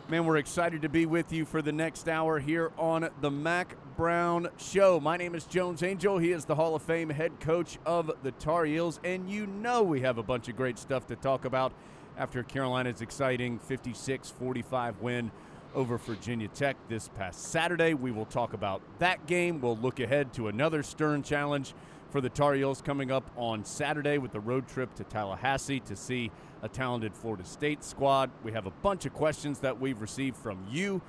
Man, we're excited to be with you for the next hour here on the Mack Brown Show. My name is Jones Angel. He is the Hall of Fame head coach of the Tar Heels, and you know we have a bunch of great stuff to talk about after Carolina's exciting 56-45 win over Virginia Tech this past Saturday. We will talk about that game. We'll look ahead to another stern challenge for the Tar Heels coming up on Saturday with the road trip to Tallahassee to see a talented Florida State squad. We have a bunch of questions that we've received from you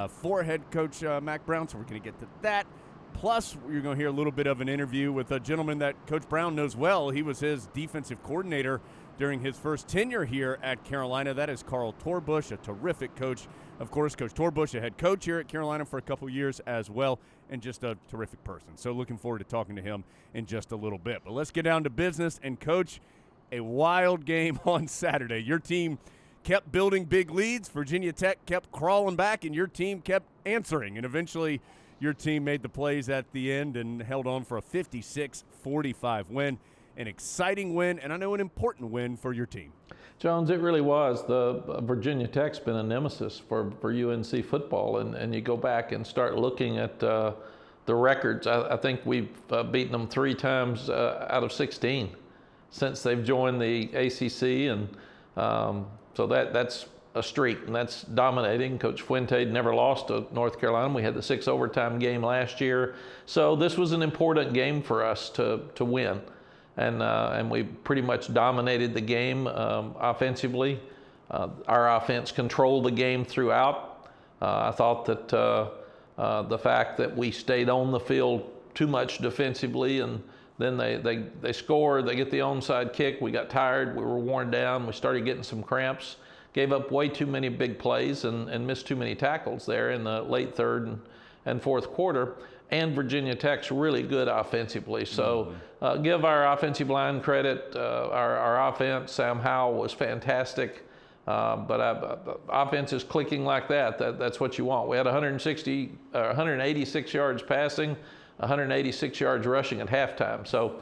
for head coach Mack Brown, so we're going to get to that. Plus, you're going to hear a little bit of an interview with a gentleman that Coach Brown knows well. He was his defensive coordinator during his first tenure here at Carolina. That is Carl Torbush, a terrific coach. Of course, Coach Torbush, a head coach here at Carolina for a couple years as well, and just a terrific person. So looking forward to talking to him in just a little bit. But let's get down to business. And, Coach, a wild game on Saturday. Your team kept building big leads. Virginia Tech kept crawling back, and your team kept answering. And eventually your team made the plays at the end and held on for a 56-45 win. An exciting win, and I know an important win for your team. Jones, it really was. The Virginia Tech's been a nemesis for UNC football, and you go back and start looking at the records. I think we've beaten them 3 times out of 16 since they've joined the ACC, and so that's a streak, and that's dominating. Coach Fuente never lost to North Carolina. We had the 6 overtime game last year, so this was an important game for us to win. And we pretty much dominated the game offensively. Our offense controlled the game throughout. I thought that the fact that we stayed on the field too much defensively, and then they score, they get the onside kick, we got tired, we were worn down, we started getting some cramps, gave up way too many big plays and missed too many tackles there in the late third and fourth quarter. And Virginia Tech's really good offensively. So give our offensive line credit. Our offense, Sam Howell was fantastic. But offense is clicking like that. That's what you want. We had 186 yards passing, 186 yards rushing at halftime. So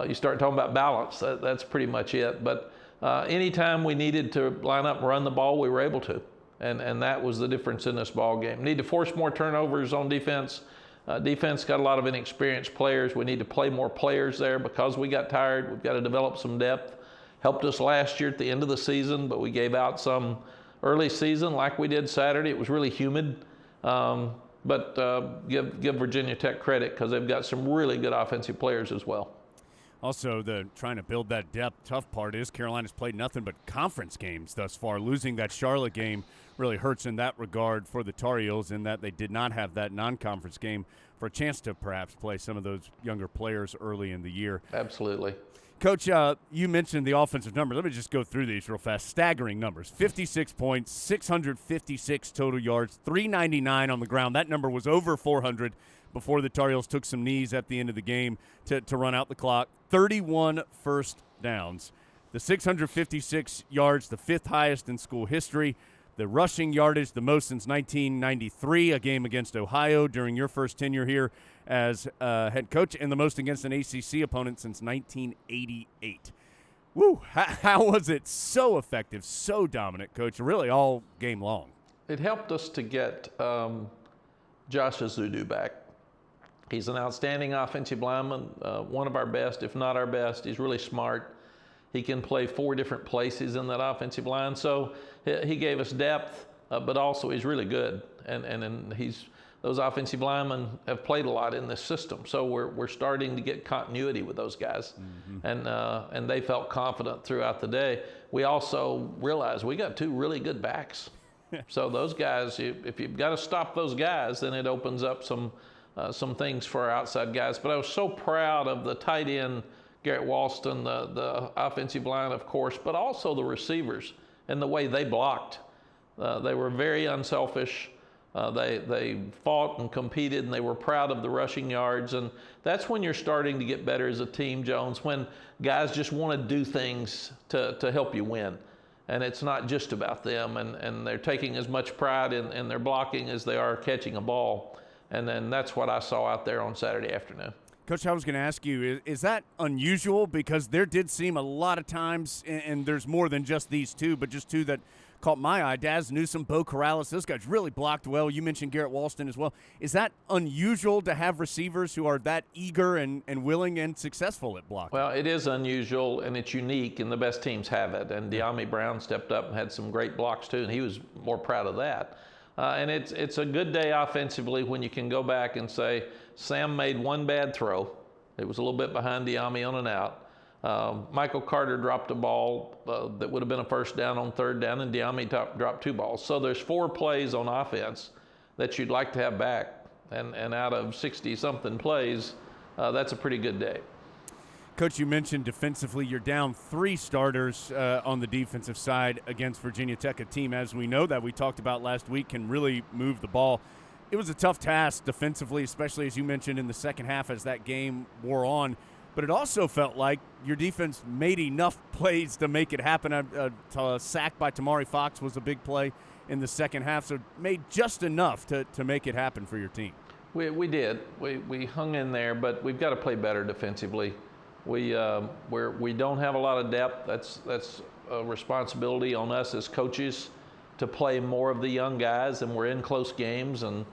you start talking about balance, that's pretty much it. But anytime we needed to line up and run the ball, we were able to. And that was the difference in this ball game. Need to force more turnovers on defense. Defense got a lot of inexperienced players. We need to play more players there because we got tired. We've got to develop some depth. Helped us last year at the end of the season, but we gave out some early season like we did Saturday. It was really humid. But give Virginia Tech credit because they've got some really good offensive players as well. Also, the trying to build that depth, tough part is Carolina's played nothing but conference games thus far. Losing that Charlotte game really hurts in that regard for the Tar Heels in that they did not have that non-conference game for a chance to perhaps play some of those younger players early in the year. Absolutely. Coach, you mentioned the offensive numbers. Let me just go through these real fast. Staggering numbers. 56 points, 656 total yards, 399 on the ground. That number was over 400 before the Tar Heels took some knees at the end of the game to run out the clock. 31 first downs. The 656 yards, the 5th highest in school history. The rushing yardage, the most since 1993, a game against Ohio during your first tenure here as head coach, and the most against an ACC opponent since 1988. Woo! How was it so effective, so dominant, Coach, really all game long? It helped us to get Josh Azudu back. He's an outstanding offensive lineman, one of our best, if not our best. He's really smart. He can play 4 different places in that offensive line. So he gave us depth, but also he's really good. And those offensive linemen have played a lot in this system. So we're starting to get continuity with those guys. Mm-hmm. And they felt confident throughout the day. We also realized we got 2 really good backs. So those guys, if you've got to stop those guys, then it opens up some things for our outside guys. But I was so proud of the tight end, Garrett Walston, the offensive line, of course, but also the receivers and the way they blocked. They were very unselfish. They fought and competed, and they were proud of the rushing yards. And that's when you're starting to get better as a team, Jones, when guys just want to do things to help you win. And it's not just about them, and they're taking as much pride in their blocking as they are catching a ball. And then that's what I saw out there on Saturday afternoon. Coach, I was going to ask you, is that unusual? Because there did seem a lot of times, and there's more than just these 2, but just 2 that caught my eye. Daz Newsome, Bo Corrales, those guys really blocked well. You mentioned Garrett Walston as well. Is that unusual to have receivers who are that eager and willing and successful at blocking? Well, it is unusual, and it's unique, and the best teams have it. And De'Ami Brown stepped up and had some great blocks, too, and he was more proud of that. And it's a good day offensively when you can go back and say, Sam made one bad throw. It was a little bit behind De'Ami on an out. Michael Carter dropped a ball that would have been a first down on third down, and De'Ami dropped 2 balls. So there's 4 plays on offense that you'd like to have back. And out of 60-something plays, that's a pretty good day. Coach, you mentioned defensively you're down 3 starters on the defensive side against Virginia Tech, a team, as we know, that we talked about last week, can really move the ball. It was a tough task defensively, especially as you mentioned in the second half as that game wore on. But it also felt like your defense made enough plays to make it happen. A sack by Tamari Fox was a big play in the second half, so made just enough to make it happen for your team. We did. We hung in there, but we've got to play better defensively. We don't have a lot of depth. That's a responsibility on us as coaches to play more of the young guys, and we're in close games, and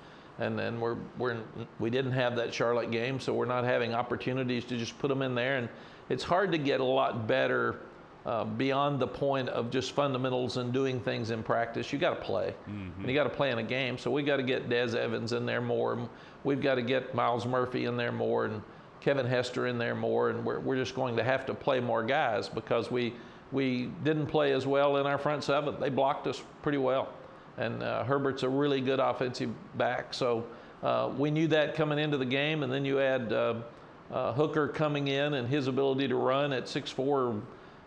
we didn't have that Charlotte game, so we're not having opportunities to just put them in there, and it's hard to get a lot better beyond the point of just fundamentals and doing things in practice. You got to play, and you got to play in a game. So we got to get Des Evans in there more. We've got to get Miles Murphy in there more, and Kevin Hester in there more, and we're just going to have to play more guys because we didn't play as well in our front 7. They blocked us pretty well, and Herbert's a really good offensive back. So we knew that coming into the game, and then you add Hooker coming in and his ability to run at 6'4",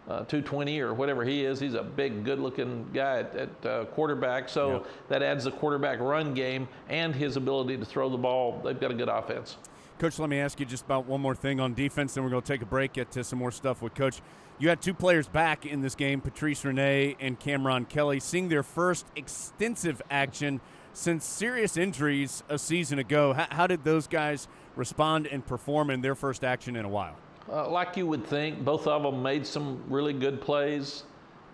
220 or whatever he is. He's a big, good-looking guy at quarterback. So that adds the quarterback run game and his ability to throw the ball. They've got a good offense. Coach, let me ask you just about one more thing on defense, then we're going to take a break, get to some more stuff with Coach. You had 2 players back in this game, Patrice Renee and Cameron Kelly, seeing their first extensive action since serious injuries a season ago. How did those guys respond and perform in their first action in a while? Like you would think, both of them made some really good plays.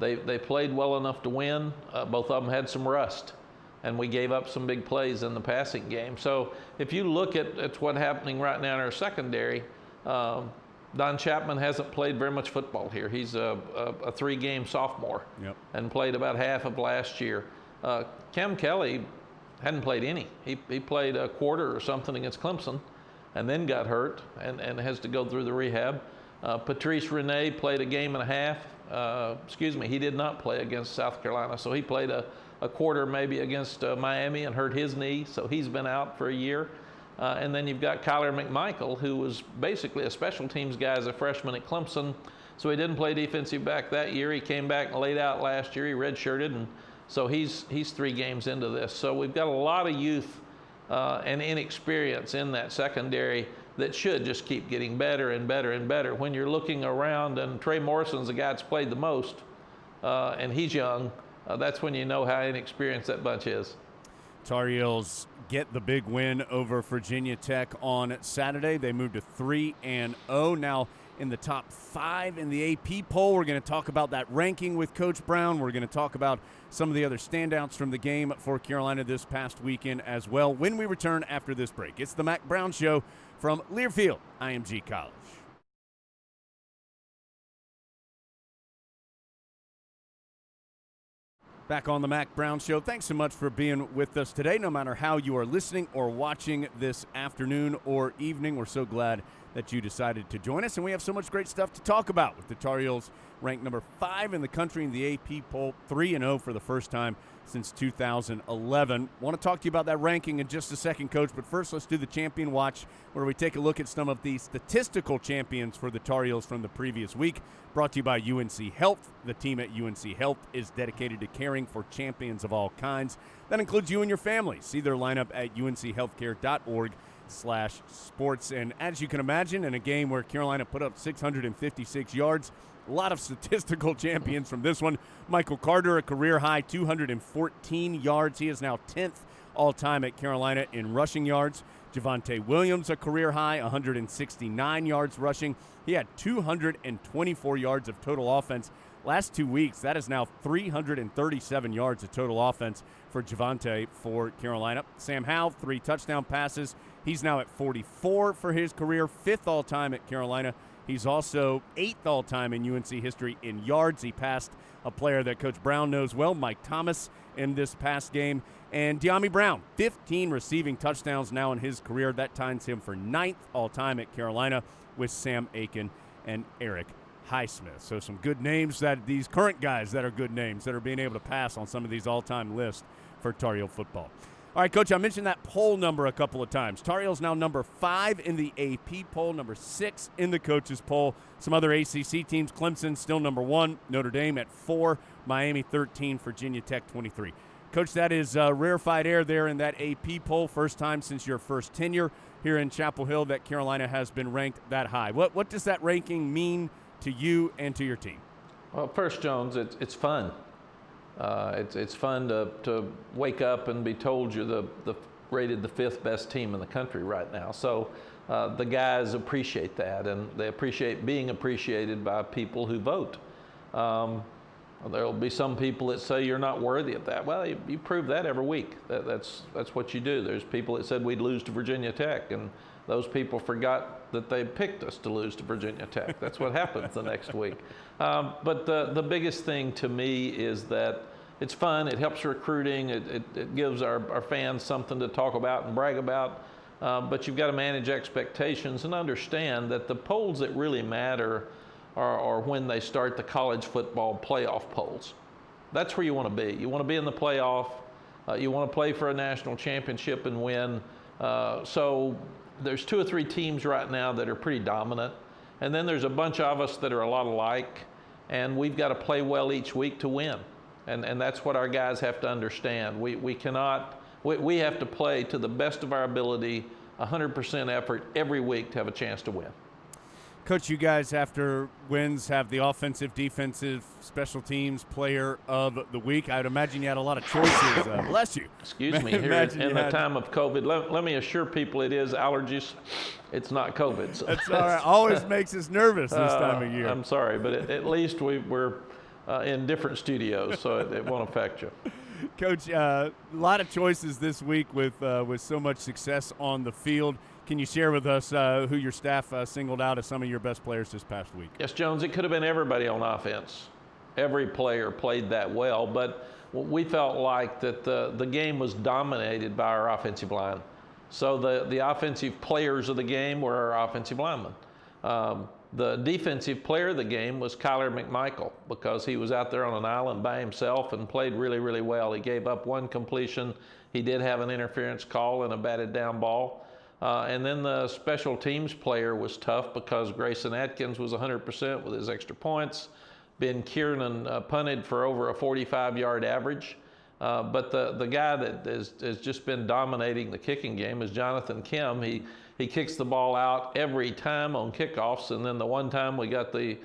They played well enough to win. Both of them had some rust, and we gave up some big plays in the passing game. So if you look at what's happening right now in our secondary, Don Chapman hasn't played very much football here. He's a 3-game sophomore and played about half of last year. Cam Kelly hadn't played any. He played a quarter or something against Clemson and then got hurt and has to go through the rehab. Patrice Renee played a game and a half. He did not play against South Carolina. So he played a quarter maybe against Miami and hurt his knee. So he's been out for a year. And then you've got Kyler McMichael, who was basically a special teams guy as a freshman at Clemson. So he didn't play defensive back that year. He came back and laid out last year. He redshirted, and so he's 3 games into this. So we've got a lot of youth and inexperience in that secondary that should just keep getting better and better and better. When you're looking around, and Trey Morrison's the guy that's played the most, and he's young, that's when you know how inexperienced that bunch is. Tar Heels get the big win over Virginia Tech on Saturday. They moved to 3-0. Now in the top 5 in the AP poll. We're going to talk about that ranking with Coach Brown. We're going to talk about some of the other standouts from the game for Carolina this past weekend as well when we return after this break. It's the Mack Brown Show from Learfield IMG College. Back on the Mack Brown Show. Thanks so much for being with us today, no matter how you are listening or watching this afternoon or evening. We're so glad that you decided to join us, and we have so much great stuff to talk about with the Tar Heels ranked number 5 in the country in the AP poll, 3-0 for the first time since 2011. Want to talk to you about that ranking in just a second, Coach, but first let's do the Champion Watch, where we take a look at some of the statistical champions for the Tar Heels from the previous week, brought to you by UNC Health. The team at UNC Health is dedicated to caring for champions of all kinds. That includes you and your family. See their lineup at unchealthcare.org/sports. And as you can imagine, in a game where Carolina put up 656 yards, a lot of statistical champions from this one. Michael Carter, a career-high 214 yards. He is now 10th all-time at Carolina in rushing yards. Javonte Williams, a career high, 169 yards rushing. He had 224 yards of total offense. Last 2 weeks, that is now 337 yards of total offense for Javonte for Carolina. Sam Howell, 3 touchdown passes. He's now at 44 for his career, 5th all-time at Carolina. He's also 8th all-time in UNC history in yards. He passed a player that Coach Brown knows well, Mike Thomas, in this past game. And De'Ami Brown, 15 receiving touchdowns now in his career. That ties him for 9th all-time at Carolina with Sam Aiken and Eric Highsmith. So some good names, that these current guys that are good names that are being able to pass on some of these all-time lists for Tar Heel football. All right, Coach, I mentioned that poll number a couple of times. Tar Heels now number 5 in the AP poll, number 6 in the coaches poll. Some other ACC teams, Clemson still number 1, Notre Dame at 4, Miami 13, Virginia Tech 23. Coach, that is rarefied air there in that AP poll. First time since your first tenure here in Chapel Hill that Carolina has been ranked that high. What does that ranking mean to you and to your team? Well, first, Jones, it's fun. It's fun to wake up and be told you're the rated the 5th best team in the country right now. So the guys appreciate that, and they appreciate being appreciated by people who vote. There'll be some people that say you're not worthy of that. Well, you prove that every week. That's what you do. There's people that said we'd lose to Virginia Tech, and those people forgot that they picked us to lose to Virginia Tech. That's what happens the next week. But the biggest thing to me is that it's fun. It helps recruiting. It gives our fans something to talk about and brag about. But you've got to manage expectations and understand that the polls that really matter are when they start the college football playoff polls. That's where you want to be. You want to be in the playoff. You want to play for a national championship and win. So there's 2 or 3 teams right now that are pretty dominant. And then there's a bunch of us that are a lot alike. And we've got to play well each week to win. And that's what our guys have to understand. We have to play to the best of our ability, 100% effort every week to have a chance to win. Coach, you guys, after wins, have the offensive, defensive, special teams player of the week. I would imagine you had a lot of choices. Bless you. Excuse me, here in the time of COVID. Let me assure people it is allergies. It's not COVID. So that's all right. Always makes us nervous this time of year. I'm sorry, but at least we're in different studios, so it won't affect you. Coach, a lot of choices this week with so much success on the field. Can you share with us who your staff singled out as some of your best players this past week? Yes, Jones, it could have been everybody on offense. Every player played that well, but we felt like that the game was dominated by our offensive line. So the offensive players of the game were our offensive linemen. The defensive player of the game was Mcmichael because he was out there on an island by himself and played really, really well. He gave up 1 completion. He did have an interference call and a batted down ball. And then the special teams player was tough because Grayson Atkins was 100% with his extra points. Ben Kiernan punted for over a 45-yard average. But the guy that has just been dominating the kicking game is Jonathan Kim. He kicks the ball out every time on kickoffs, and then the one time we got the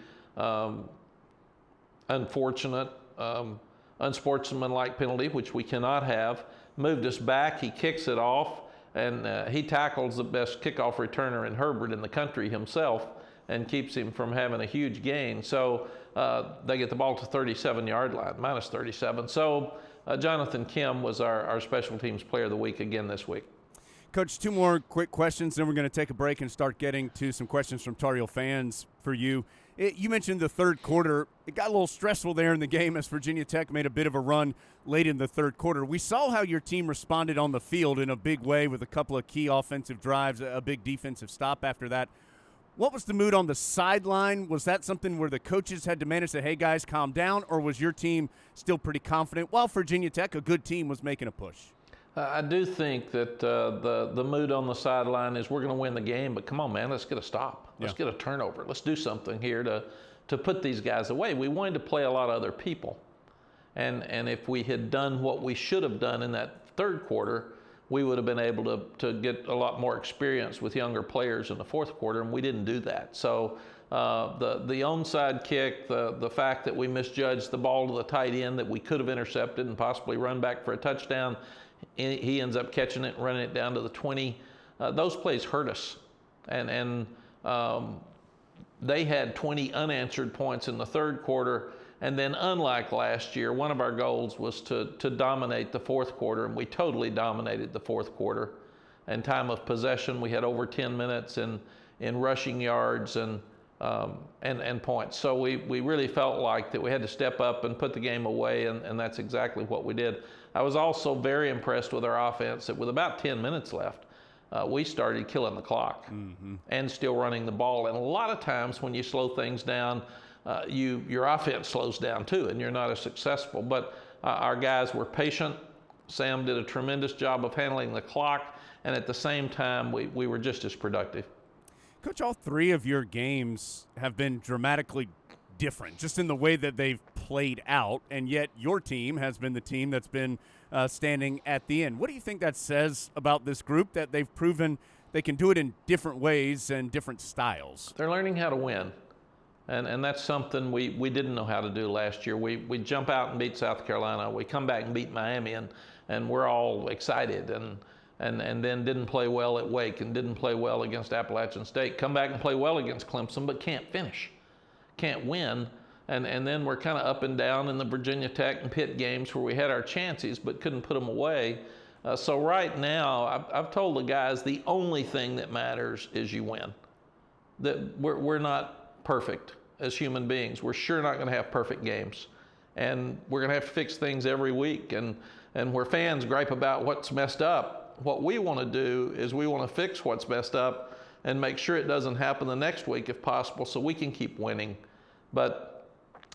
unfortunate, unsportsmanlike penalty, which we cannot have, moved us back. He kicks it off, and he tackles the best kickoff returner in Herbert in the country himself and keeps him from having a huge gain. So they get the ball to 37-yard line, minus 37. So Jonathan Kim was our special teams player of the week again this week. Coach, 2 more quick questions, then we're going to take a break and start getting to some questions from Tar Heel fans for you. You mentioned the third quarter. It got a little stressful there in the game as Virginia Tech made a bit of a run late in the third quarter. We saw how your team responded on the field in a big way with a couple of key offensive drives, a big defensive stop after that. What was the mood on the sideline? Was that something where the coaches had to manage, say, hey, guys, calm down, or was your team still pretty confident while Virginia Tech, a good team, was making a push? I do think that the mood on the sideline is we're going to win the game, but come on, man, let's get a stop. Let's get a turnover. Let's do something here to put these guys away. We wanted to play a lot of other people. And if we had done what we should have done in that third quarter, we would have been able to get a lot more experience with younger players in the fourth quarter, and we didn't do that. So the onside kick, the fact that we misjudged the ball to the tight end that we could have intercepted and possibly run back for a touchdown, he ends up catching it and running it down to the 20. Those plays hurt us. And they had 20 unanswered points in the third quarter. And then unlike last year, one of our goals was to dominate the fourth quarter, and we totally dominated the fourth quarter. And time of possession, we had over 10 minutes in rushing yards and points. So we really felt like that we had to step up and put the game away, and that's exactly what we did. I was also very impressed with our offense that with about 10 minutes left, we started killing the clock and still running the ball. And a lot of times when you slow things down, your offense slows down too, and you're not as successful. But our guys were patient. Sam did a tremendous job of handling the clock, and at the same time, we were just as productive. Coach, all three of your games have been dramatically different, just in the way that they've played out, and yet your team has been the team that's been standing at the end. What do you think that says about this group, that they've proven they can do it in different ways and different styles? They're learning how to win. And that's something we didn't know how to do last year. We jump out and beat South Carolina. We come back and beat Miami, and we're all excited. And then didn't play well at Wake and didn't play well against Appalachian State. Come back and play well against Clemson, but can't finish, can't win. And then we're kind of up and down in the Virginia Tech and Pitt games where we had our chances but couldn't put them away. So right now, I've told the guys the only thing that matters is you win. That we're not perfect as human beings. We're sure not going to have perfect games. And we're going to have to fix things every week. And where fans gripe about what's messed up, what we want to do is we want to fix what's messed up and make sure it doesn't happen the next week if possible, so we can keep winning. But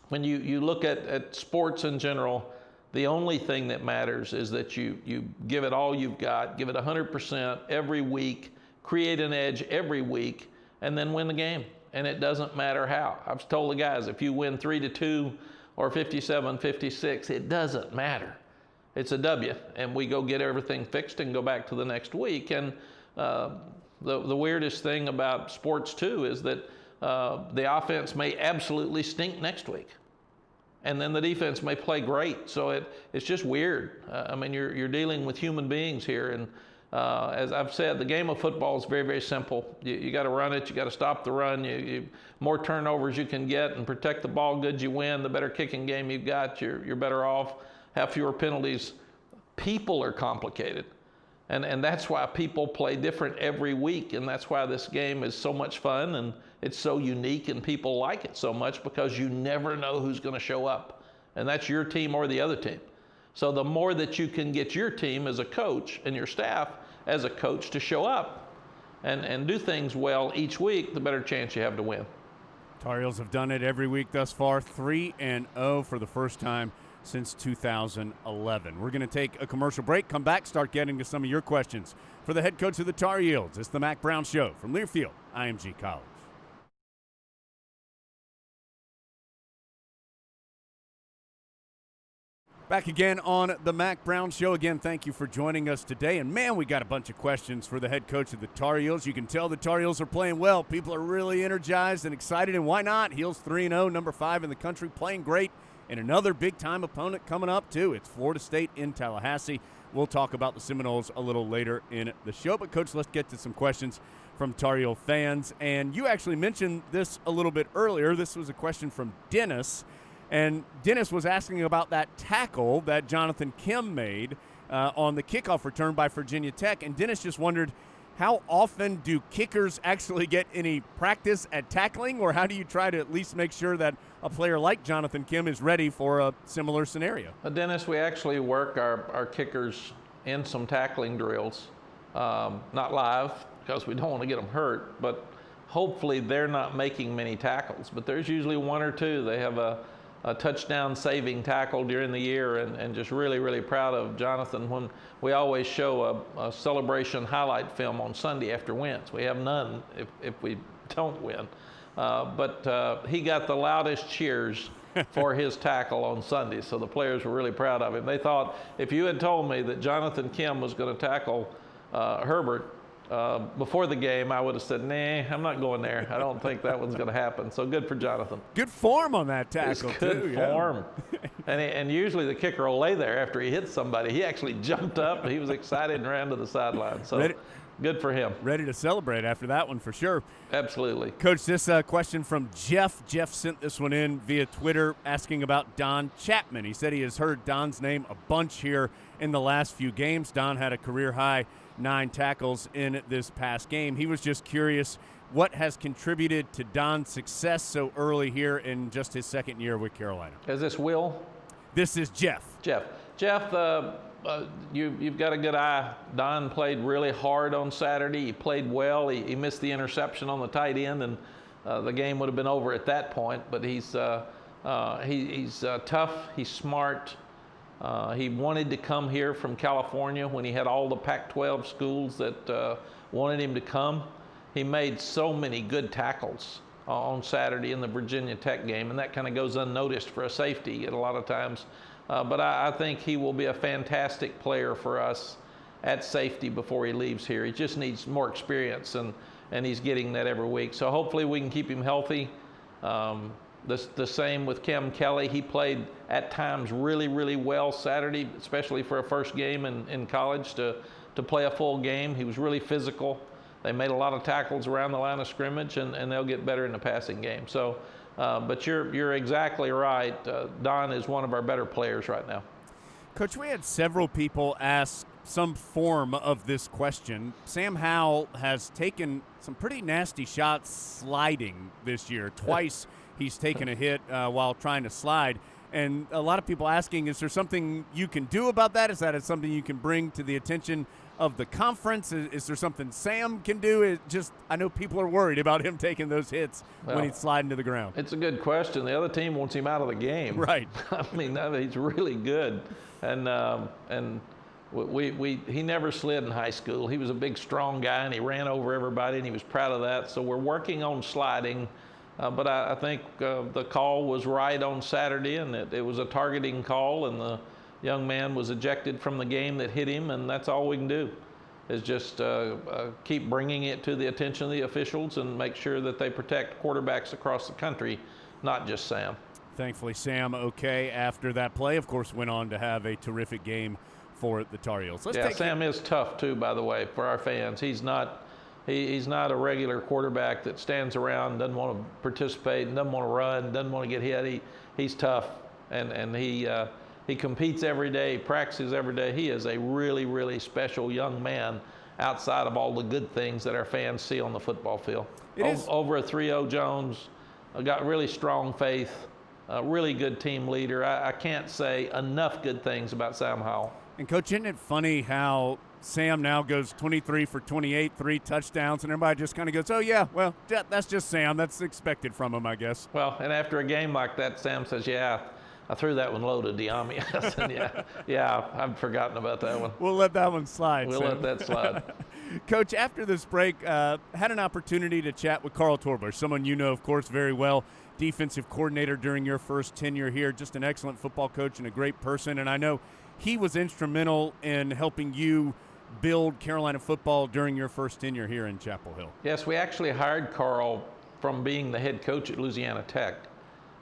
when you look at sports in general, the only thing that matters is that you give it all you've got, give it 100% every week, create an edge every week, and then win the game. And it doesn't matter how. I've told the guys, if you win 3-2 or 57-56, it doesn't matter. It's a W, and we go get everything fixed and go back to the next week. And the weirdest thing about sports too is that the offense may absolutely stink next week, and then the defense may play great. So it's just weird. I mean, you're dealing with human beings here, and as I've said, the game of football is very, very simple. You got to run it. You got to stop the run. More turnovers you can get and protect the ball good, you win. The better kicking game you've got, you're better off. Have fewer penalties. People are complicated, and that's why people play different every week, and that's why this game is so much fun and it's so unique, and people like it so much because you never know who's going to show up, and that's your team or the other team. So the more that you can get your team as a coach and your staff as a coach to show up and do things well each week, the better chance you have to win. Tar Heels have done it every week thus far, 3-0 for the first time since 2011. We're going to take a commercial break, come back, start getting to some of your questions. For the head coach of the Tar Heels, it's the Mack Brown Show from Learfield, IMG College. Back again on the Mack Brown Show. Again, thank you for joining us today. And, man, we got a bunch of questions for the head coach of the Tar Heels. You can tell the Tar Heels are playing well. People are really energized and excited, and why not? Heels 3-0, number 5 in the country, playing great. And another big-time opponent coming up, too. It's Florida State in Tallahassee. We'll talk about the Seminoles a little later in the show. But, Coach, let's get to some questions from Tar Heel fans. And you actually mentioned this a little bit earlier. This was a question from Dennis. And Dennis was asking about that tackle that Jonathan Kim made on the kickoff return by Virginia Tech. And Dennis just wondered, how often do kickers actually get any practice at tackling, or how do you try to at least make sure that a player like Jonathan Kim is ready for a similar scenario? Dennis, we actually work our kickers in some tackling drills, not live because we don't want to get them hurt, but hopefully they're not making many tackles. But there's usually one or two. They have a touchdown saving tackle during the year, and just really, really proud of Jonathan. When we always show a celebration highlight film on Sunday after wins. We have none if we don't win. But he got the loudest cheers for his tackle on Sunday, so the players were really proud of him. They thought if you had told me that Jonathan Kim was going to tackle Herbert before the game, I would have said, nah, I'm not going there. I don't think that one's going to happen. So good for Jonathan. Good form on that tackle, It's good too. form. And usually the kicker will lay there after he hits somebody. He actually jumped up. He was excited and ran to the sideline. So good for him. Ready to celebrate after that one for sure. Absolutely. Coach, this question from Jeff. Jeff sent this one in via Twitter asking about Don Chapman. He said he has heard Don's name a bunch here in the last few games. Don had a career-high 9 tackles in this past game. He was just curious what has contributed to Don's success so early here in just his second year with Carolina. Is this Will? This is Jeff. Jeff, you've got a good eye. Don played really hard on Saturday. He played well. He missed the interception on the tight end, and the game would have been over at that point. But he's tough. He's smart. He wanted to come here from California when he had all the Pac-12 schools that wanted him to come. He made so many good tackles on Saturday in the Virginia Tech game, and that kind of goes unnoticed for a safety at a lot of times. But I think he will be a fantastic player for us at safety before he leaves here. He just needs more experience, and he's getting that every week. So hopefully we can keep him healthy. The same with Kim Kelly. He played at times really, really well Saturday, especially for a first game in college to play a full game. He was really physical. They made a lot of tackles around the line of scrimmage, and they'll get better in the passing game. So, but you're exactly right. Don is one of our better players right now. Coach, we had several people ask some form of this question. Sam Howell has taken some pretty nasty shots sliding this year. Twice he's taken a hit while trying to slide. And a lot of people asking, is there something you can do about that? Is that something you can bring to the attention of the conference? Is there something Sam can do? I know people are worried about him taking those hits when he's sliding to the ground. It's a good question. The other team wants him out of the game. Right. I mean, he's really good. And he never slid in high school. He was a big, strong guy, and he ran over everybody, and he was proud of that. So we're working on sliding. But I think the call was right on Saturday, and it was a targeting call, and the young man was ejected from the game that hit him, and that's all we can do is just keep bringing it to the attention of the officials and make sure that they protect quarterbacks across the country, not just Sam. Thankfully, Sam okay after that play. Of course, went on to have a terrific game for the Tar Heels. Sam is tough, too, by the way, for our fans. He's not a regular quarterback that stands around, doesn't want to participate, doesn't want to run, doesn't want to get hit. He's tough, and he competes every day, practices every day. He is a really, really special young man outside of all the good things that our fans see on the football field. Over a 3-0 Jones, got really strong faith, a really good team leader. I can't say enough good things about Sam Howell. And, Coach, isn't it funny how Sam now goes 23 for 28, 3 touchdowns, and everybody just kind of goes, oh, yeah, well, that's just Sam. That's expected from him, I guess. Well, and after a game like that, Sam says, yeah, I threw that one low to Diami. I said, yeah, I've forgotten about that one. We'll let that one slide. We'll let that slide. Coach, after this break, had an opportunity to chat with Carl Torbler, someone you know, of course, very well, defensive coordinator during your first tenure here, just an excellent football coach and a great person. And I know he was instrumental in helping you build Carolina football during your first tenure here in Chapel Hill. Yes, we actually hired Carl from being the head coach at Louisiana Tech.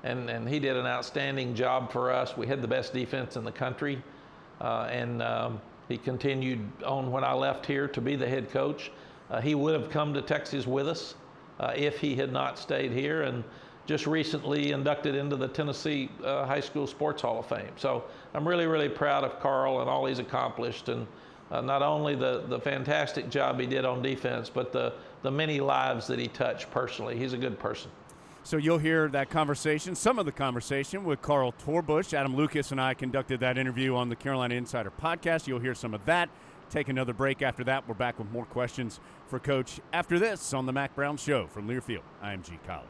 And he did an outstanding job for us. We had the best defense in the country. He continued on when I left here to be the head coach. He would have come to Texas with us if he had not stayed here, and just recently inducted into the Tennessee High School Sports Hall of Fame. So I'm really, really proud of Carl and all he's accomplished, and not only the fantastic job he did on defense, but the many lives that he touched personally. He's a good person. So you'll hear that conversation, some of the conversation with Carl Torbush. Adam Lucas and I conducted that interview on the Carolina Insider podcast. You'll hear some of that. Take another break after that. We're back with more questions for Coach after this on the Mack Brown Show from Learfield, IMG College.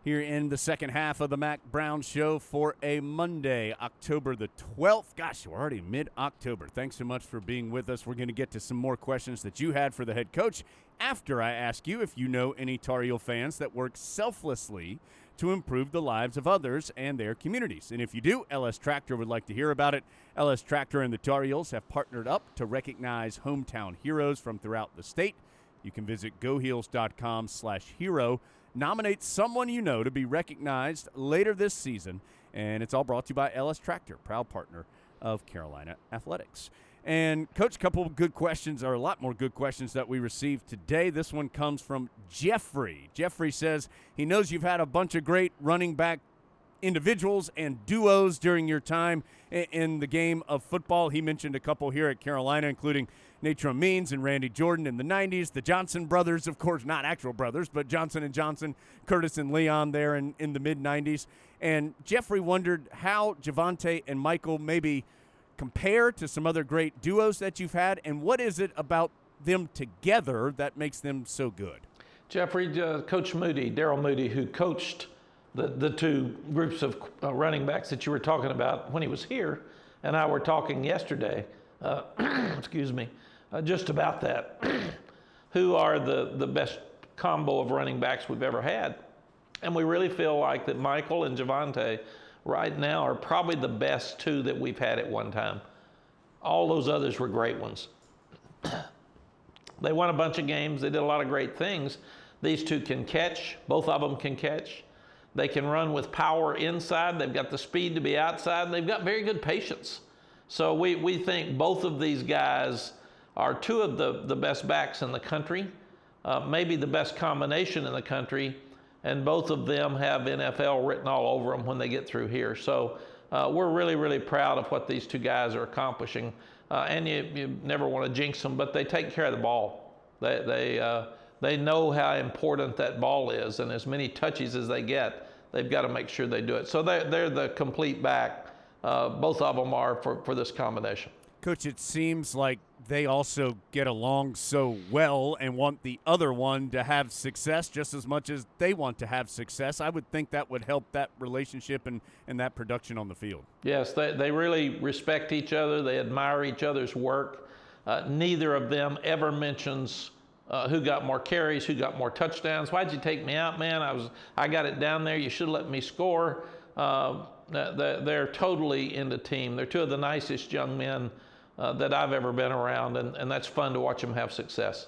Here in the second half of the Mack Brown Show for a Monday, October the 12th. Gosh, we're already mid-October. Thanks so much for being with us. We're going to get to some more questions that you had for the head coach after I ask you if you know any Tar Heel fans that work selflessly to improve the lives of others and their communities. And if you do, LS Tractor would like to hear about it. LS Tractor and the Tar Heels have partnered up to recognize hometown heroes from throughout the state. You can visit goheels.com/hero. Nominate someone you know to be recognized later this season. And it's all brought to you by LS Tractor, proud partner of Carolina Athletics. And, Coach, a couple of good questions, or a lot more good questions that we received today. This one comes from Jeffrey. Jeffrey says he knows you've had a bunch of great running back individuals and duos during your time in the game of football. He mentioned a couple here at Carolina, including Natron Means and Randy Jordan in the 90s. The Johnson brothers, of course, not actual brothers, but Johnson and Johnson, Curtis and Leon there in the mid-90s. And Jeffrey wondered how Javonte and Michael maybe compare to some other great duos that you've had, and what is it about them together that makes them so good? Jeffrey, Coach Moody, Daryl Moody, who coached the two groups of running backs that you were talking about when he was here, and I were talking yesterday, excuse me, just about that, who are the best combo of running backs we've ever had. And we really feel like that Michael and Javonte right now are probably the best two that we've had at one time. All those others were great ones. They won a bunch of games. They did a lot of great things. These two can catch. Both of them can catch. They can run with power inside. They've got the speed to be outside, and they've got very good patience. So we think both of these guys are two of the best backs in the country, maybe the best combination in the country, and both of them have NFL written all over them when they get through here. So we're really, really proud of what these two guys are accomplishing. And you never want to jinx them, but they take care of the ball. They know how important that ball is, and as many touches as they get, they've got to make sure they do it. So they're the complete back. Both of them are for this combination. Coach, it seems like they also get along so well and want the other one to have success just as much as they want to have success. I would think that would help that relationship and that production on the field. Yes, they really respect each other. They admire each other's work. Neither of them ever mentions who got more carries, who got more touchdowns. Why'd you take me out, man? I got it down there. You should have let me score. They're totally into team. They're two of the nicest young men that I've ever been around, and that's fun to watch them have success.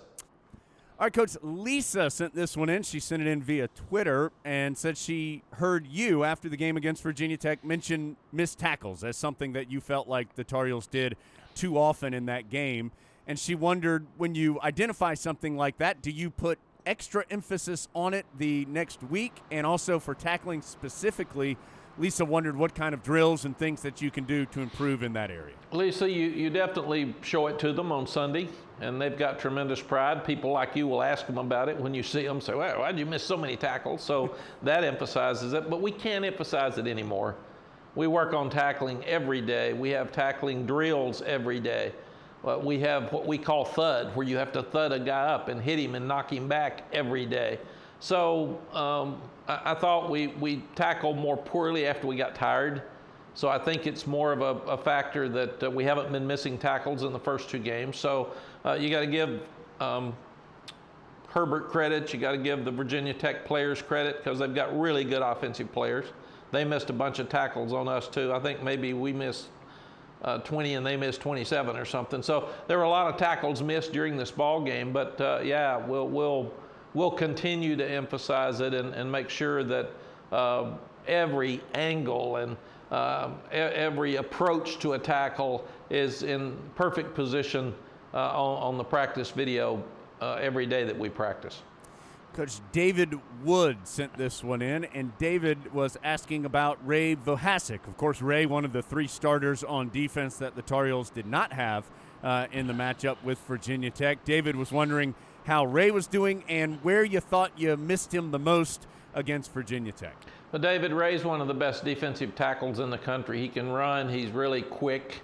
All right, Coach, Lisa sent this one in. She sent it in via Twitter and said she heard you, after the game against Virginia Tech, mention missed tackles as something that you felt like the Tar Heels did too often in that game. And she wondered, when you identify something like that, do you put extra emphasis on it the next week? And also for tackling specifically, Lisa wondered what kind of drills and things that you can do to improve in that area. Lisa, you definitely show it to them on Sunday, and they've got tremendous pride. People like you will ask them about it when you see them, say, well, why'd you miss so many tackles? So that emphasizes it, but we can't emphasize it anymore. We work on tackling every day. We have tackling drills every day. We have what we call thud, where you have to thud a guy up and hit him and knock him back every day. So I thought we tackled more poorly after we got tired. So I think it's more of a factor that we haven't been missing tackles in the first two games. So you got to give Herbert credit. You got to give the Virginia Tech players credit because they've got really good offensive players. They missed a bunch of tackles on us too. I think maybe we missed 20 and they missed 27 or something. So there were a lot of tackles missed during this ball game. But yeah, we'll continue to emphasize it and make sure that every angle and every approach to a tackle is in perfect position on the practice video every day that we practice. Coach, David Wood sent this one in, and David was asking about Ray Vohasek. Of course, Ray, one of the three starters on defense that the Tar Heels did not have in the matchup with Virginia Tech. David was wondering how Ray was doing and where you thought you missed him the most against Virginia Tech. Well, David, Ray's one of the best defensive tackles in the country. He can run. He's really quick.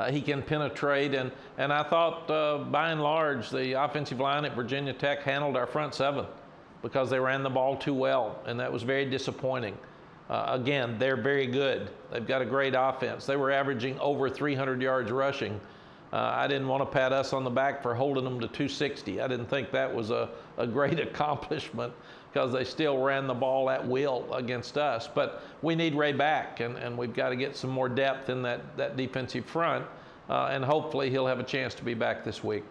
He can penetrate. And I thought, by and large, the offensive line at Virginia Tech handled our front seven because they ran the ball too well, and that was very disappointing. Again, they're very good. They've got a great offense. They were averaging over 300 yards rushing I didn't want to pat us on the back for holding them to 260. I didn't think that was a great accomplishment because they still ran the ball at will against us. But we need Ray back, and we've got to get some more depth in that defensive front, and hopefully he'll have a chance to be back this week.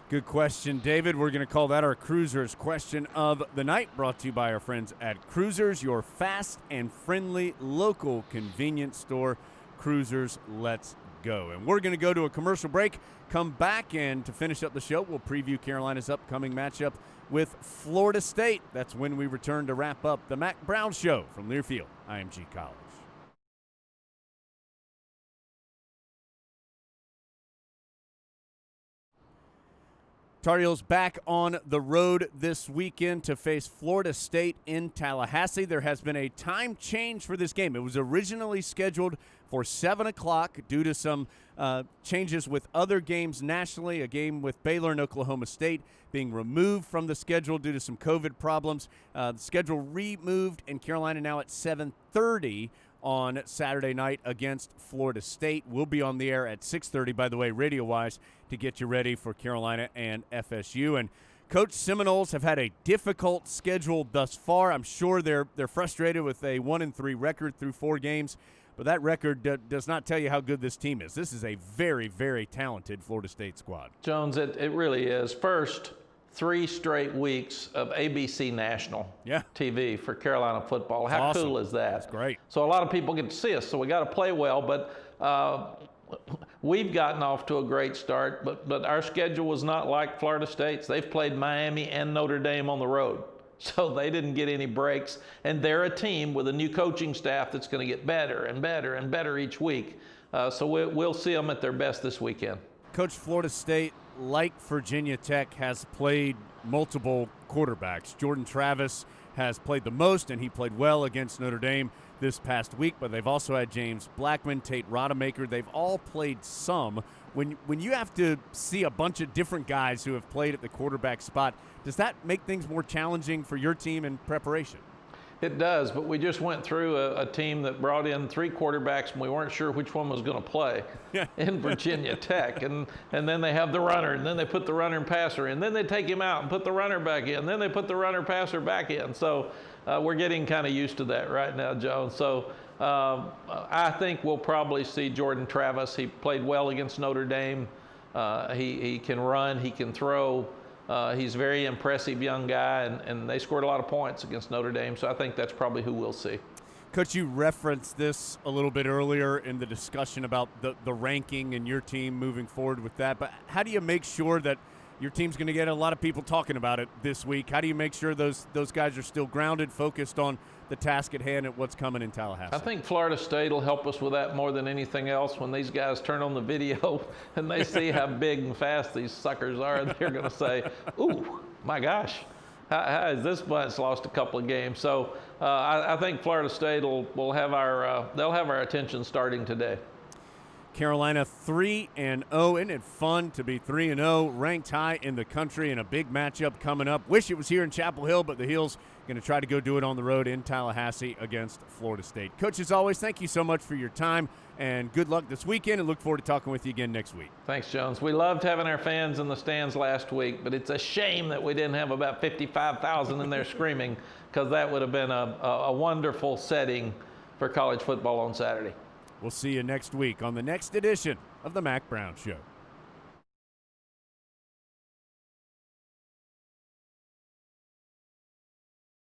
Good question, David. We're going to call that our Cruisers question of the night, brought to you by our friends at Cruisers, your fast and friendly local convenience store. Cruisers, let's go. And we're going to go to a commercial break, come back, and to finish up the show, we'll preview Carolina's upcoming matchup with Florida State. That's when we return to wrap up the Mack Brown Show from Learfield IMG College. Tar Heels back on the road this weekend to face Florida State in Tallahassee. There has been a time change for this game. It was originally scheduled for 7 o'clock due to some changes with other games nationally, a game with Baylor and Oklahoma State being removed from the schedule due to some COVID problems. The schedule removed, and Carolina now at 7:30 on Saturday night against Florida State. We'll be on the air at 6:30, by the way, radio-wise, to get you ready for Carolina and FSU. And Coach Seminoles have had a difficult schedule thus far. I'm sure they're frustrated with a 1-3 record through 4 games, but that record does not tell you how good this team is. This is a very, very talented Florida State squad. Jones, it really is. First 3 straight weeks of ABC National TV for Carolina football. How awesome. Cool is that? That's great. So a lot of people get to see us, so we got to play well, but we've gotten off to a great start, but our schedule was not like Florida State's. They've played Miami and Notre Dame on the road, so they didn't get any breaks, and they're a team with a new coaching staff that's going to get better and better and better each week. So we'll see them at their best this weekend. Coach, Florida State, like Virginia Tech, has played multiple quarterbacks. Jordan Travis has played the most, and he played well against Notre Dame this past week, but they've also had James Blackman, Tate Rodemaker. They've all played some. When you have to see a bunch of different guys who have played at the quarterback spot, does that make things more challenging for your team in preparation? It does, but we just went through a team that brought in 3 quarterbacks, and we weren't sure which one was going to play in Virginia Tech. And then they have the runner, and then they put the runner and passer in. Then they take him out and put the runner back in. Then they put the runner passer back in. So we're getting kind of used to that right now, Jones. So I think we'll probably see Jordan Travis. He played well against Notre Dame. He can run, he can throw. He's a very impressive young guy, and they scored a lot of points against Notre Dame, so I think that's probably who we'll see. Coach, you referenced this a little bit earlier in the discussion about the ranking and your team moving forward with that, but how do you make sure that your team's going to get a lot of people talking about it this week? How do you make sure those guys are still grounded, focused on the task at hand and what's coming in Tallahassee? I think Florida State will help us with that more than anything else. When these guys turn on the video and they see how big and fast these suckers are, they're going to say, ooh, my gosh, how has this bunch lost a couple of games? So I think Florida State will have they'll have our attention starting today. Carolina 3-0. Isn't it fun to be 3-0, ranked high in the country, and a big matchup coming up? Wish it was here in Chapel Hill, but the Heels going to try to go do it on the road in Tallahassee against Florida State. Coach, as always, thank you so much for your time, and good luck this weekend, and look forward to talking with you again next week. Thanks, Jones. We loved having our fans in the stands last week, but it's a shame that we didn't have about 55,000 in there screaming, because that would have been a wonderful setting for college football on Saturday. We'll see you next week on the next edition of the Mack Brown Show.